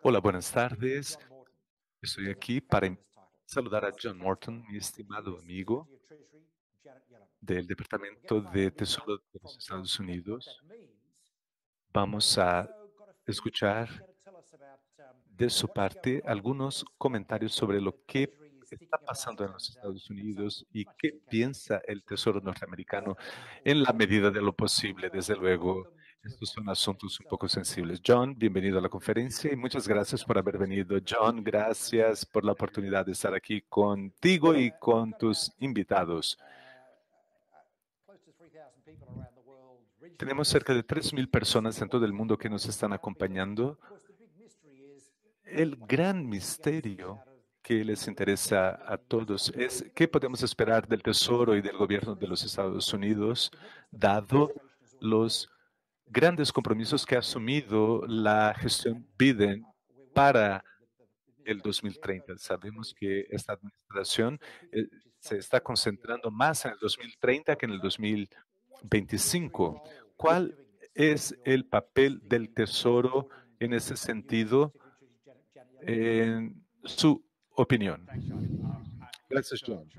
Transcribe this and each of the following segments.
Hola, buenas tardes. Estoy aquí para saludar a John Morton, mi estimado amigo del Departamento de Tesoro de los Estados Unidos. Vamos a escuchar de su parte algunos comentarios sobre lo que está pasando en los Estados Unidos y qué piensa el Tesoro norteamericano en la medida de lo posible. Desde luego, estos son asuntos un poco sensibles. John, bienvenido a la conferencia y muchas gracias por haber venido. John, gracias por la oportunidad de estar aquí contigo y con tus invitados. Tenemos cerca de 3,000 personas en todo el mundo que nos están acompañando. El gran misterio que les interesa a todos es qué podemos esperar del Tesoro y del gobierno de los Estados Unidos, dado los grandes compromisos que ha asumido la gestión Biden para el 2030. Sabemos que esta administración se está concentrando más en el 2030 que en el 2025. ¿Cuál es el papel del Tesoro en ese sentido, en su opinión? Gracias, John.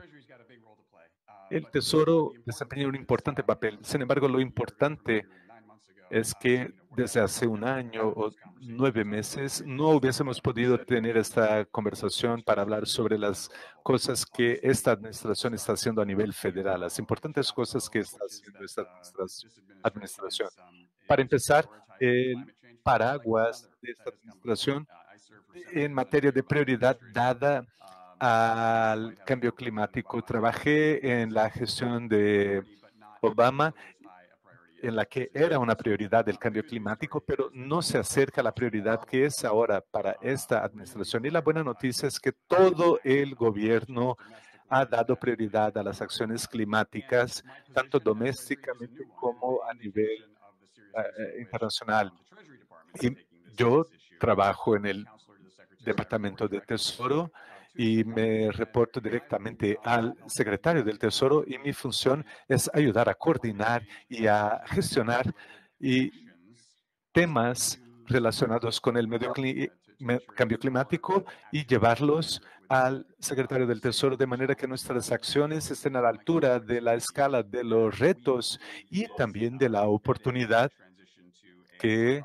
El Tesoro desempeña un importante papel. Sin embargo, lo importante es que desde hace un año o 9 meses no hubiésemos podido tener esta conversación para hablar sobre las cosas que esta administración está haciendo a nivel federal, las importantes cosas que está haciendo esta administración. Para empezar, el paraguas de esta administración en materia de prioridad dada al cambio climático. Trabajé en la gestión de Obama, en la que era una prioridad el cambio climático, pero no se acerca a la prioridad que es ahora para esta administración. Y la buena noticia es que todo el gobierno ha dado prioridad a las acciones climáticas, tanto domésticamente como a nivel internacional. Y yo trabajo en el Departamento de Tesoro y me reporto directamente al secretario del Tesoro y mi función es ayudar a coordinar y a gestionar temas relacionados con el cambio climático y llevarlos al secretario del Tesoro de manera que nuestras acciones estén a la altura de la escala de los retos y también de la oportunidad que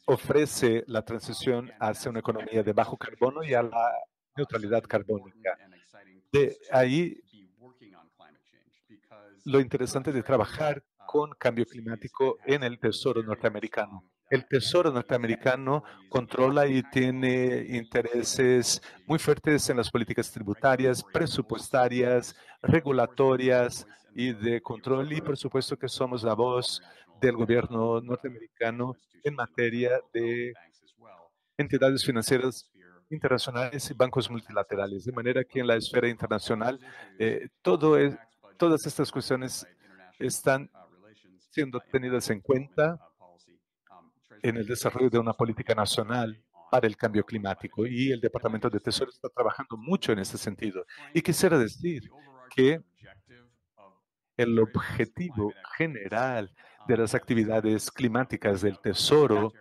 ofrece la transición hacia una economía de bajo carbono y a la neutralidad carbónica. De ahí lo interesante de trabajar con cambio climático en el Tesoro norteamericano. El Tesoro norteamericano controla y tiene intereses muy fuertes en las políticas tributarias, presupuestarias, regulatorias y de control. Y por supuesto que somos la voz del gobierno norteamericano en materia de entidades financieras internacionales y bancos multilaterales. De manera que en la esfera internacional, todas estas cuestiones están siendo tenidas en cuenta en el desarrollo de una política nacional para el cambio climático y el Departamento de Tesoro está trabajando mucho en ese sentido. Y quisiera decir que el objetivo general de las actividades climáticas del Tesoro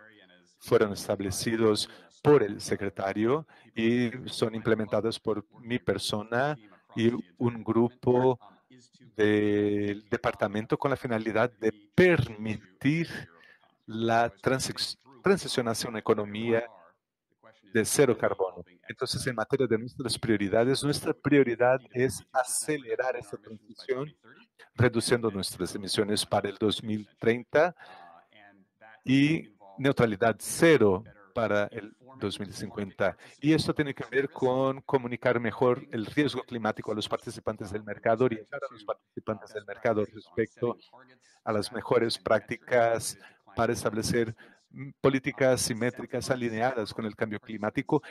fueron establecidos por el secretario y son implementados por mi persona y un grupo del departamento con la finalidad de permitir la transición hacia una economía de cero carbono. Entonces, en materia de nuestras prioridades, nuestra prioridad es acelerar esta transición, reduciendo nuestras emisiones para el 2030 y neutralidad cero para el 2050. Y esto tiene que ver con comunicar mejor el riesgo climático a los participantes del mercado, orientar a los participantes del mercado respecto a las mejores prácticas para establecer políticas simétricas alineadas con el cambio climático,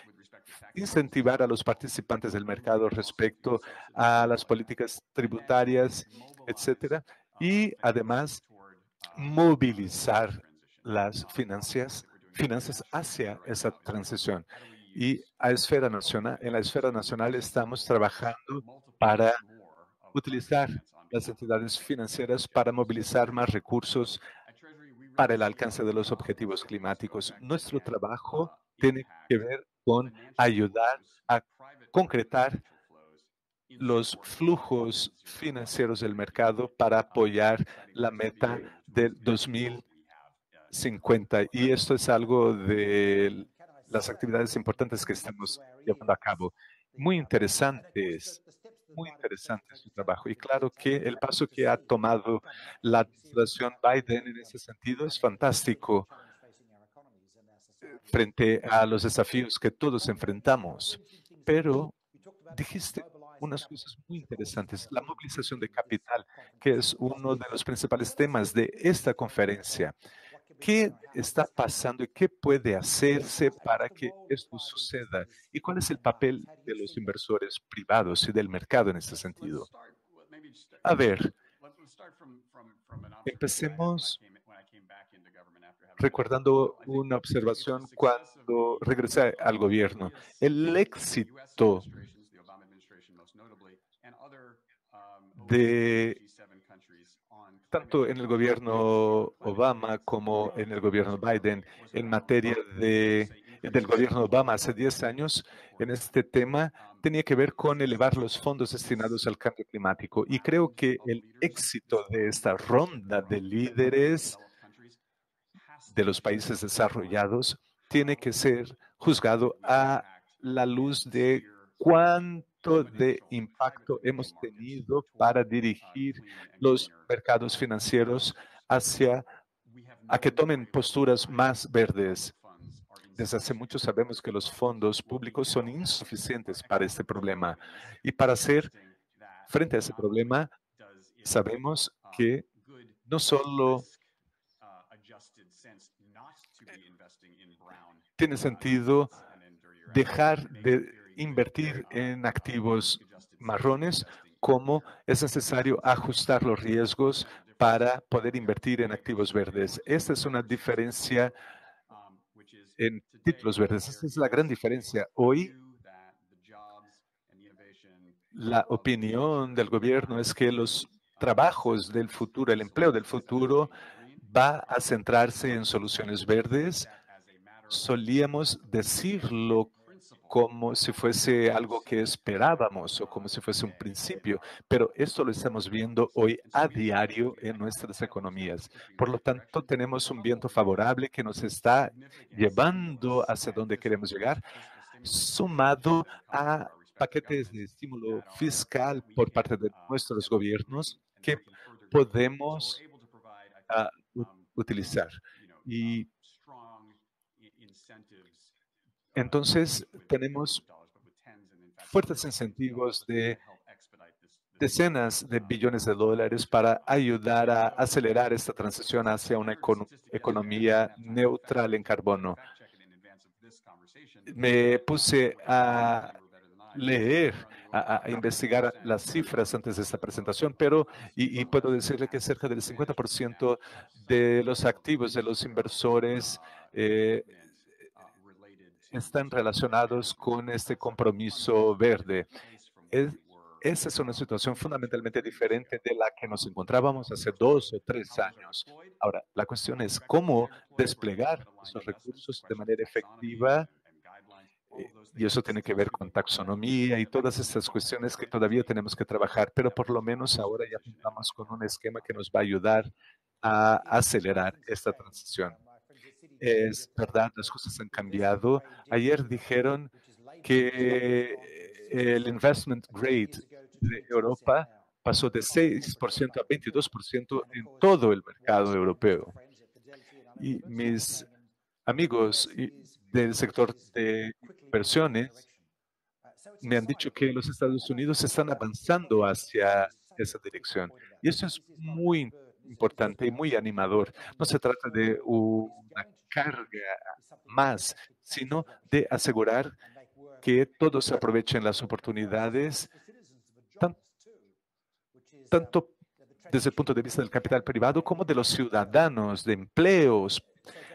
incentivar a los participantes del mercado respecto a las políticas tributarias, etcétera, y además movilizar las finanzas hacia esa transición. Y en la esfera nacional estamos trabajando para utilizar las entidades financieras para movilizar más recursos para el alcance de los objetivos climáticos. Nuestro trabajo tiene que ver con ayudar a concretar los flujos financieros del mercado para apoyar la meta del 2050. Y esto es algo de las actividades importantes que estamos llevando a cabo. Muy interesantes, muy interesante su trabajo. Y claro que el paso que ha tomado la administración Biden en ese sentido es fantástico frente a los desafíos que todos enfrentamos. Pero dijiste unas cosas muy interesantes. La movilización de capital, que es uno de los principales temas de esta conferencia. ¿Qué está pasando y qué puede hacerse para que esto suceda? ¿Y cuál es el papel de los inversores privados y del mercado en este sentido? A ver, empecemos recordando una observación cuando regresé al gobierno. El éxito de tanto en el gobierno Obama como en el gobierno Biden en materia del gobierno Obama hace 10 años en este tema tenía que ver con elevar los fondos destinados al cambio climático. Y creo que el éxito de esta ronda de líderes de los países desarrollados tiene que ser juzgado a la luz de cuánto de impacto hemos tenido para dirigir los mercados financieros hacia a que tomen posturas más verdes. Desde hace mucho sabemos que los fondos públicos son insuficientes para este problema. Y para hacer frente a ese problema, sabemos que no solo tiene sentido dejar de invertir en activos marrones, como es necesario ajustar los riesgos para poder invertir en activos verdes. Esta es una diferencia en títulos verdes. Esta es la gran diferencia. Hoy, la opinión del gobierno es que los trabajos del futuro, el empleo del futuro, va a centrarse en soluciones verdes. Solíamos decirlo como si fuese algo que esperábamos o como si fuese un principio, pero esto lo estamos viendo hoy a diario en nuestras economías. Por lo tanto, tenemos un viento favorable que nos está llevando hacia donde queremos llegar, sumado a paquetes de estímulo fiscal por parte de nuestros gobiernos que podemos utilizar. Y entonces tenemos fuertes incentivos de decenas de billones de dólares para ayudar a acelerar esta transición hacia una economía neutral en carbono. Me puse a leer, a investigar las cifras antes de esta presentación, pero y puedo decirle que cerca del 50% de los activos de los inversores están relacionados con este compromiso verde. Es, esa es una situación fundamentalmente diferente de la que nos encontrábamos hace 2 o 3 años. Ahora, la cuestión es cómo desplegar esos recursos de manera efectiva, y eso tiene que ver con taxonomía y todas estas cuestiones que todavía tenemos que trabajar, pero por lo menos ahora ya contamos con un esquema que nos va a ayudar a acelerar esta transición. Es verdad, las cosas han cambiado. Ayer dijeron que el investment grade de Europa pasó de 6% a 22% en todo el mercado europeo. Y mis amigos del sector de inversiones me han dicho que los Estados Unidos están avanzando hacia esa dirección. Y eso es muy importante y muy animador. No se trata de una carga más, sino de asegurar que todos aprovechen las oportunidades, tan- tanto desde el punto de vista del capital privado como de los ciudadanos, de empleos.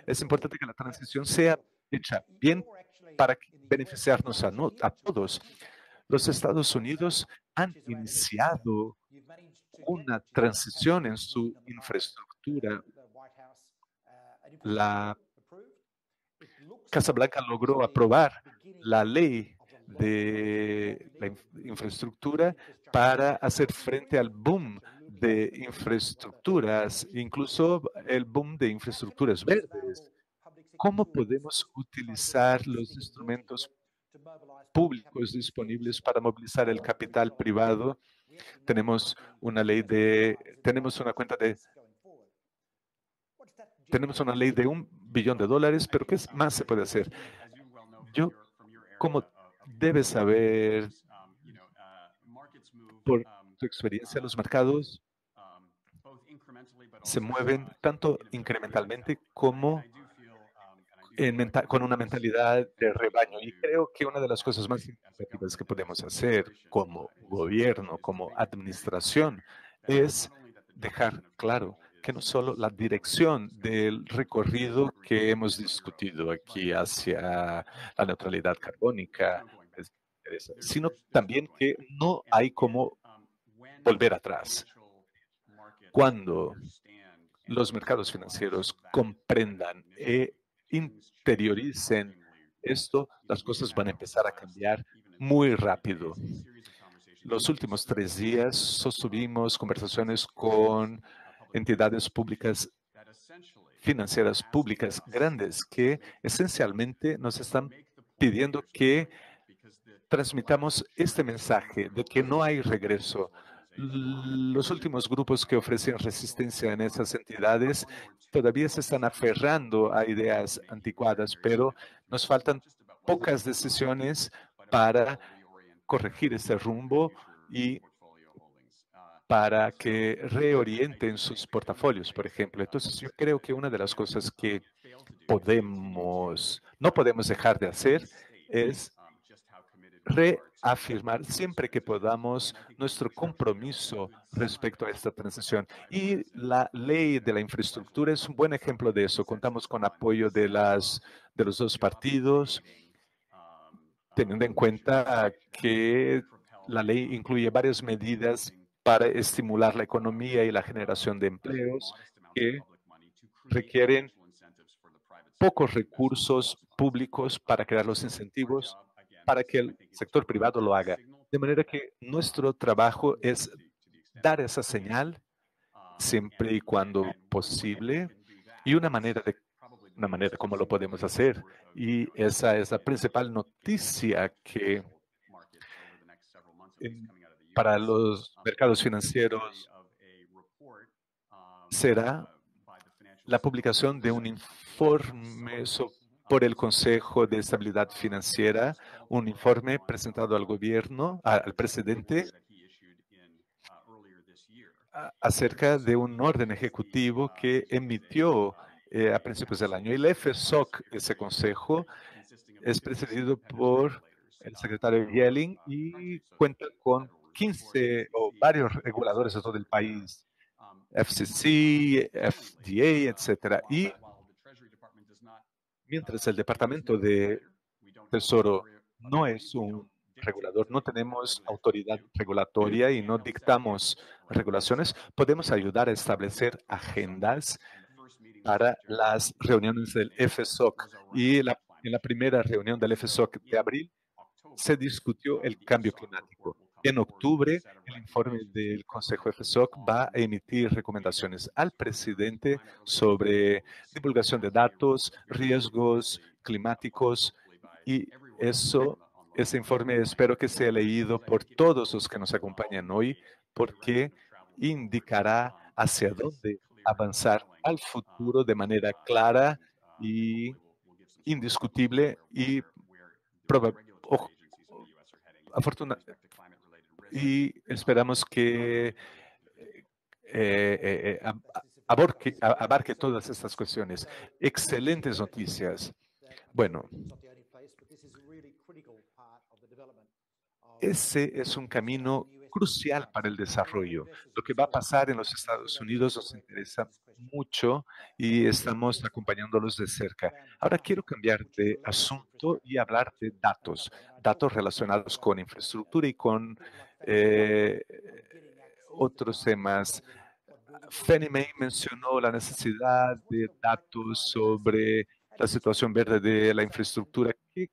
Es importante que la transición sea hecha bien para beneficiarnos a todos. Los Estados Unidos han iniciado una transición en su infraestructura la Casa Blanca logró aprobar la ley de la infraestructura para hacer frente al boom de infraestructuras, incluso el boom de infraestructuras verdes. ¿Cómo podemos utilizar los instrumentos públicos disponibles para movilizar el capital privado? Tenemos una ley tenemos una cuenta de, tenemos una ley de $1 billón, pero ¿qué más se puede hacer? Yo, como debes saber por tu experiencia, los mercados se mueven tanto incrementalmente como con una mentalidad de rebaño. Y creo que una de las cosas más significativas que podemos hacer como gobierno, como administración, es dejar claro que no solo la dirección del recorrido que hemos discutido aquí hacia la neutralidad carbónica, sino también que no hay como volver atrás. Cuando los mercados financieros comprendan e interioricen esto, las cosas van a empezar a cambiar muy rápido. Los últimos 3 días sostuvimos conversaciones con entidades públicas, financieras públicas grandes, que esencialmente nos están pidiendo que transmitamos este mensaje de que no hay regreso. Los últimos grupos que ofrecen resistencia en esas entidades todavía se están aferrando a ideas anticuadas, pero nos faltan pocas decisiones para corregir ese rumbo y para que reorienten sus portafolios, por ejemplo. Entonces, yo creo que una de las cosas que no podemos dejar de hacer es reafirmar siempre que podamos nuestro compromiso respecto a esta transición. Y la ley de la infraestructura es un buen ejemplo de eso. Contamos con apoyo de los dos partidos, teniendo en cuenta que la ley incluye varias medidas para estimular la economía y la generación de empleos que requieren pocos recursos públicos para crear los incentivos para que el sector privado lo haga. De manera que nuestro trabajo es dar esa señal siempre y cuando posible y una manera como lo podemos hacer. Y esa es la principal noticia que para los mercados financieros será la publicación de un informe por el Consejo de Estabilidad Financiera, un informe presentado al gobierno, al presidente, acerca de un orden ejecutivo que emitió a principios del año. El FSOC, ese consejo, es presidido por el secretario Yellen y cuenta con 15 o varios reguladores de todo el país, FCC, FDA, etcétera. Y mientras el Departamento de Tesoro no es un regulador, no tenemos autoridad regulatoria y no dictamos regulaciones, podemos ayudar a establecer agendas para las reuniones del FSOC. Y en la primera reunión del FSOC de abril se discutió el cambio climático. En octubre, el informe del Consejo FSOC va a emitir recomendaciones al presidente sobre divulgación de datos, riesgos climáticos y ese informe espero que sea leído por todos los que nos acompañan hoy porque indicará hacia dónde avanzar al futuro de manera clara y indiscutible y y esperamos que abarque todas estas cuestiones. Excelentes noticias. Bueno, ese es un camino crucial para el desarrollo. Lo que va a pasar en los Estados Unidos nos interesa mucho y estamos acompañándolos de cerca. Ahora quiero cambiar de asunto y hablar de datos relacionados con infraestructura y con eh, otros temas. Fannie Mae mencionó la necesidad de datos sobre la situación verde de la infraestructura, que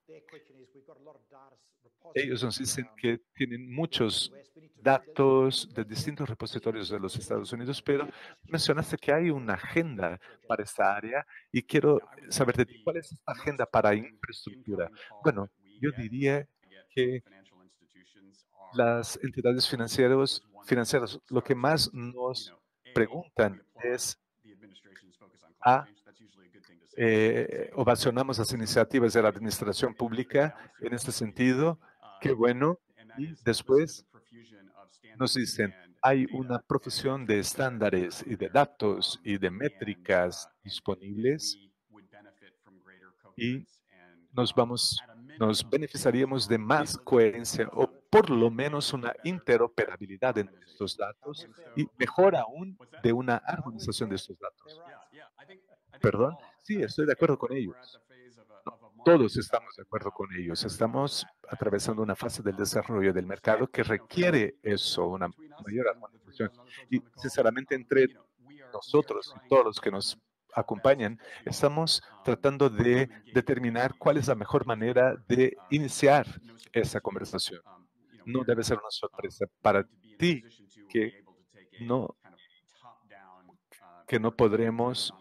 ellos nos dicen que tienen muchos datos de distintos repositorios de los Estados Unidos, pero mencionaste que hay una agenda para esta área y quiero saber de ti, ¿cuál es esta agenda para infraestructura? Bueno, yo diría que las entidades financieras lo que más nos preguntan es ovacionamos las iniciativas de la administración pública en este sentido, qué bueno, y después nos dicen, hay una profesión de estándares y de datos y de métricas disponibles y nos beneficiaríamos de más coherencia o por lo menos una interoperabilidad entre estos datos y mejor aún de una armonización de estos datos. ¿Perdón? Sí, estoy de acuerdo con ellos. Todos estamos de acuerdo con ellos. Estamos atravesando una fase del desarrollo del mercado que requiere eso, una mayor armonización. Y sinceramente, entre nosotros y todos los que nos acompañan, estamos tratando de determinar cuál es la mejor manera de iniciar esa conversación. No debe ser una sorpresa para ti que no, que no podremos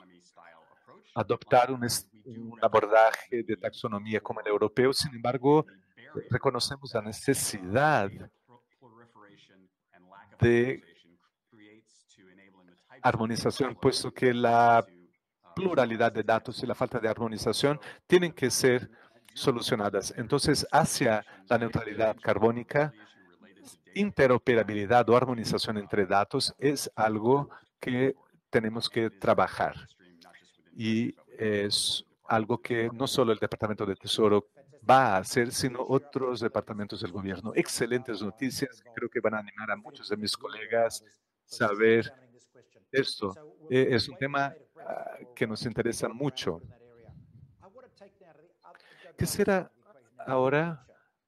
adoptar un abordaje de taxonomía como el europeo. Sin embargo, reconocemos la necesidad de armonización, puesto que la pluralidad de datos y la falta de armonización tienen que ser solucionadas. Entonces, hacia la neutralidad carbónica, interoperabilidad o armonización entre datos es algo que tenemos que trabajar. Y es algo que no solo el Departamento de Tesoro va a hacer, sino otros departamentos del gobierno. Excelentes noticias, creo que van a animar a muchos de mis colegas saber esto. Es un tema que nos interesa mucho. Quisiera ahora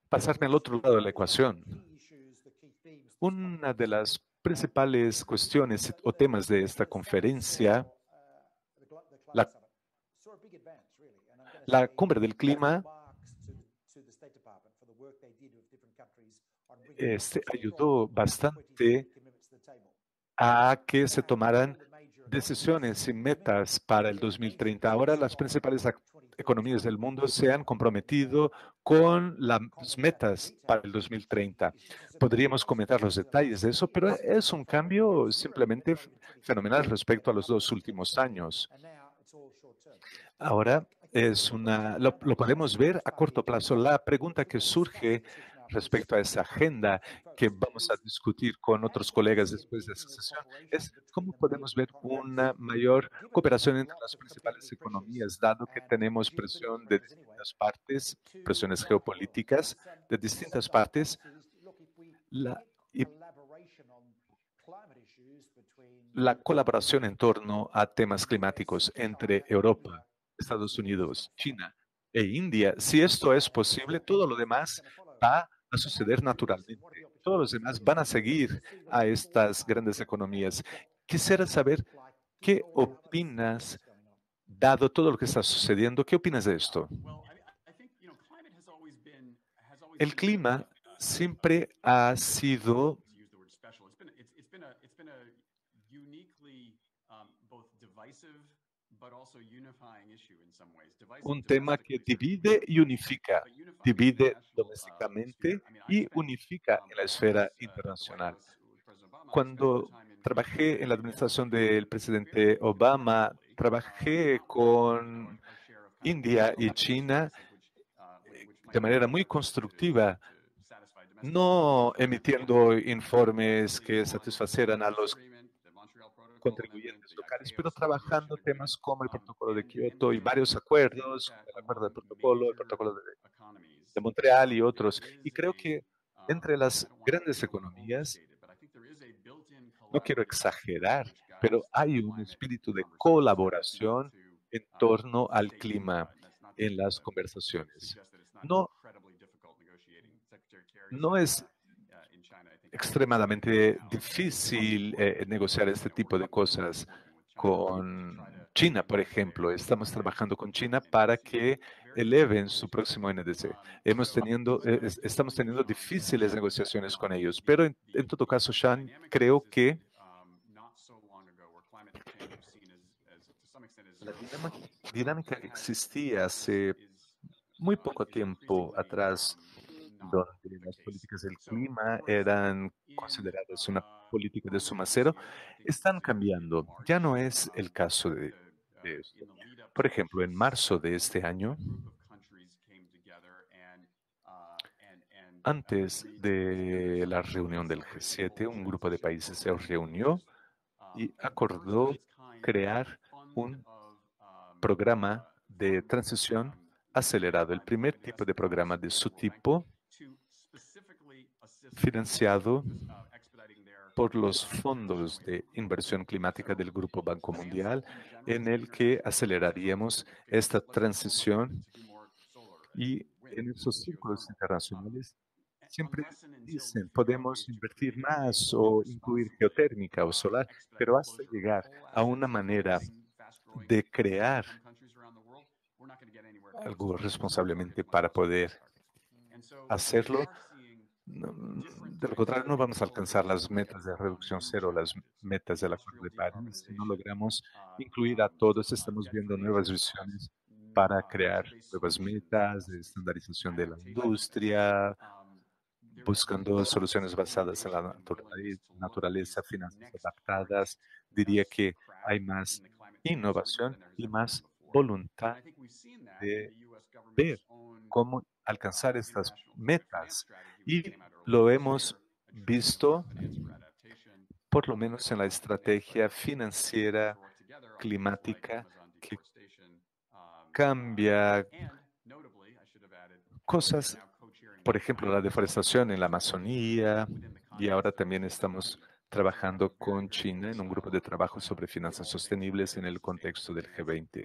pasarme al otro lado de la ecuación. Una de las principales cuestiones o temas de esta conferencia, la, la cumbre del clima, ayudó bastante a que se tomaran decisiones y metas para el 2030. Ahora las principales economías del mundo se han comprometido con las metas para el 2030. Podríamos comentar los detalles de eso, pero es un cambio simplemente fenomenal respecto a los 2 últimos años. Ahora lo podemos ver a corto plazo. La pregunta que surge respecto a esa agenda que vamos a discutir con otros colegas después de esta sesión es cómo podemos ver una mayor cooperación entre las principales economías, dado que tenemos presión de distintas partes, presiones geopolíticas de distintas partes, y la colaboración en torno a temas climáticos entre Europa, Estados Unidos, China e India. Si esto es posible, todo lo demás va a suceder naturalmente. Todos los demás van a seguir a estas grandes economías. Quisiera saber qué opinas, dado todo lo que está sucediendo, ¿qué opinas de esto? El clima siempre ha sido un tema que divide y unifica, divide domésticamente y unifica en la esfera internacional. Cuando trabajé en la administración del presidente Obama, trabajé con India y China de manera muy constructiva, no emitiendo informes que satisfacieran a los contribuyentes locales, pero trabajando temas como el protocolo de Kioto y varios acuerdos, el acuerdo de protocolo, el protocolo de Montreal y otros. Y creo que entre las grandes economías, no quiero exagerar, pero hay un espíritu de colaboración en torno al clima en las conversaciones. No, no es extremadamente difícil negociar este tipo de cosas con China, por ejemplo. Estamos trabajando con China para que eleven su próximo NDC. Estamos teniendo difíciles negociaciones con ellos, pero en todo caso, Sean, creo que la dinámica que existía hace muy poco tiempo atrás, donde las políticas del clima eran consideradas una política de suma cero, están cambiando. Ya no es el caso de esto. Por ejemplo, en marzo de este año, antes de la reunión del G7, un grupo de países se reunió y acordó crear un programa de transición acelerado, el primer tipo de programa de su tipo financiado por los fondos de inversión climática del Grupo Banco Mundial, en el que aceleraríamos esta transición. Y en esos círculos internacionales siempre dicen, podemos invertir más o incluir geotérmica o solar, pero hasta llegar a una manera de crear algo responsablemente para poder hacerlo. De lo contrario, no vamos a alcanzar las metas de reducción cero, las metas del Acuerdo de París. Si no logramos incluir a todos, estamos viendo nuevas visiones para crear nuevas metas de estandarización de la industria, buscando soluciones basadas en la naturaleza, finanzas adaptadas. Diría que hay más innovación y más voluntad de ver cómo alcanzar estas metas. Y lo hemos visto, por lo menos en la estrategia financiera climática, que cambia cosas, por ejemplo, la deforestación en la Amazonía, y ahora también estamos trabajando con China en un grupo de trabajo sobre finanzas sostenibles en el contexto del G20.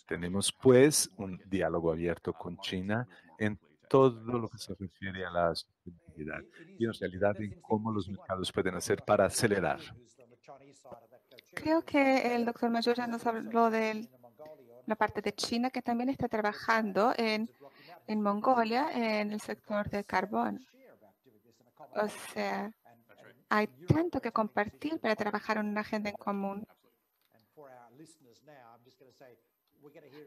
Tenemos, pues, un diálogo abierto con China en todo lo que se refiere a la sostenibilidad y en realidad en cómo los mercados pueden hacer para acelerar. Creo que el doctor Mayor ya nos habló de la parte de China, que también está trabajando en Mongolia en el sector de carbón. O sea, hay tanto que compartir para trabajar en una agenda en común.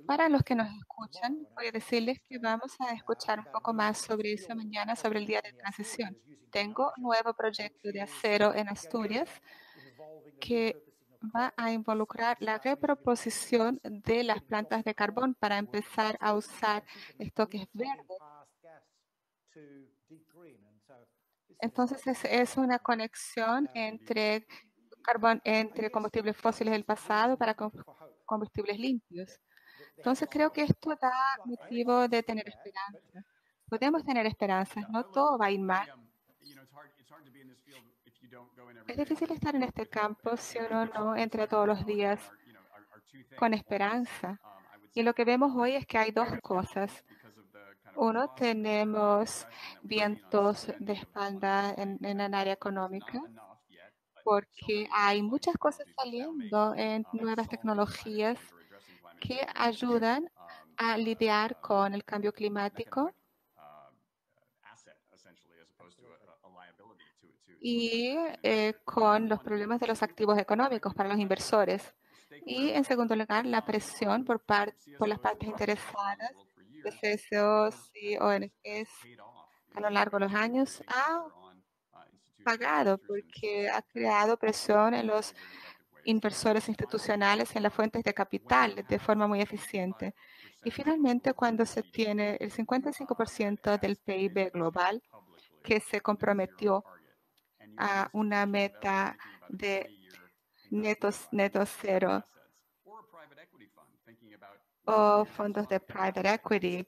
Para los que nos escuchan, voy a decirles que vamos a escuchar un poco más sobre eso mañana, sobre el día de transición. Tengo un nuevo proyecto de acero en Asturias que va a involucrar la reproposición de las plantas de carbón para empezar a usar estoques verdes. Entonces es una conexión entre carbón, entre combustibles fósiles del pasado para combustibles limpios. Entonces creo que esto da motivo de tener esperanza. Podemos tener esperanzas, no todo va a ir mal. Es difícil estar en este campo si uno no entra todos los días con esperanza. Y lo que vemos hoy es que hay dos cosas. Uno, tenemos vientos de espalda en el área económica, porque hay muchas cosas saliendo en nuevas tecnologías que ayudan a lidiar con el cambio climático y con los problemas de los activos económicos para los inversores. Y en segundo lugar, la presión por las partes interesadas de CSOs y ONGs a lo largo de los años ha pagado porque ha creado presión en los inversores institucionales, en las fuentes de capital de forma muy eficiente. Y finalmente, cuando se tiene el 55% del PIB global que se comprometió a una meta de neto cero o fondos de private equity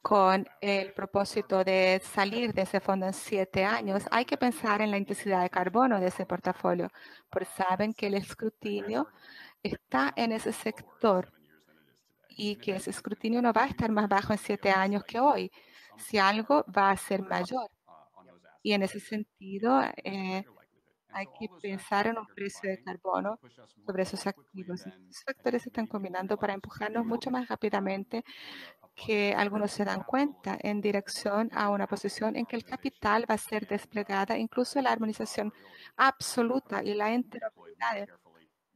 con el propósito de salir de ese fondo en 7 años, hay que pensar en la intensidad de carbono de ese portafolio, porque saben que el escrutinio está en ese sector y que ese escrutinio no va a estar más bajo en 7 años que hoy. si algo va a ser mayor. Y en ese sentido, hay que pensar en un precio de carbono sobre esos activos. Estos factores se están combinando para empujarnos mucho más rápidamente que algunos se dan cuenta en dirección a una posición en que el capital va a ser desplegada, incluso la armonización absoluta y la interoperabilidad,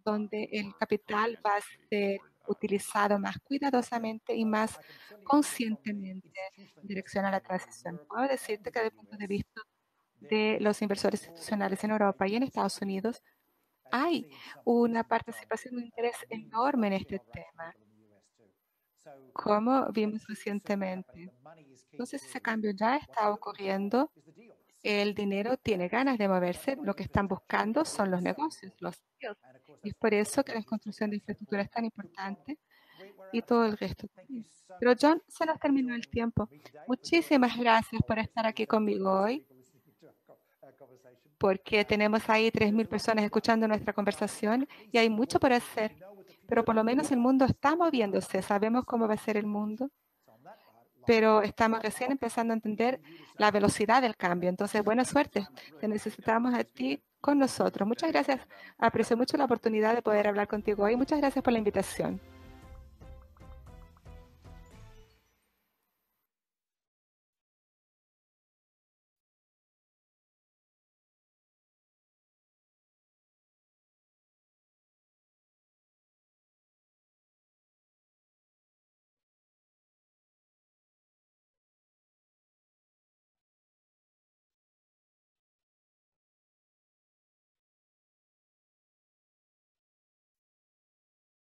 donde el capital va a ser utilizado más cuidadosamente y más conscientemente en dirección a la transición. Puedo decirte que desde el punto de vista de los inversores institucionales en Europa y en Estados Unidos, hay una participación y un interés enorme en este tema, como vimos recientemente. Entonces, ese cambio ya está ocurriendo. El dinero tiene ganas de moverse. Lo que están buscando son los negocios, los deals. Y es por eso que la construcción de infraestructura es tan importante y todo el resto también. Pero John, se nos terminó el tiempo. Muchísimas gracias por estar aquí conmigo hoy, porque tenemos ahí 3.000 personas escuchando nuestra conversación y hay mucho por hacer. Pero por lo menos el mundo está moviéndose. Sabemos cómo va a ser el mundo, pero estamos recién empezando a entender la velocidad del cambio. Entonces, buena suerte. Te necesitamos a ti con nosotros. Muchas gracias. Aprecio mucho la oportunidad de poder hablar contigo hoy. Muchas gracias por la invitación.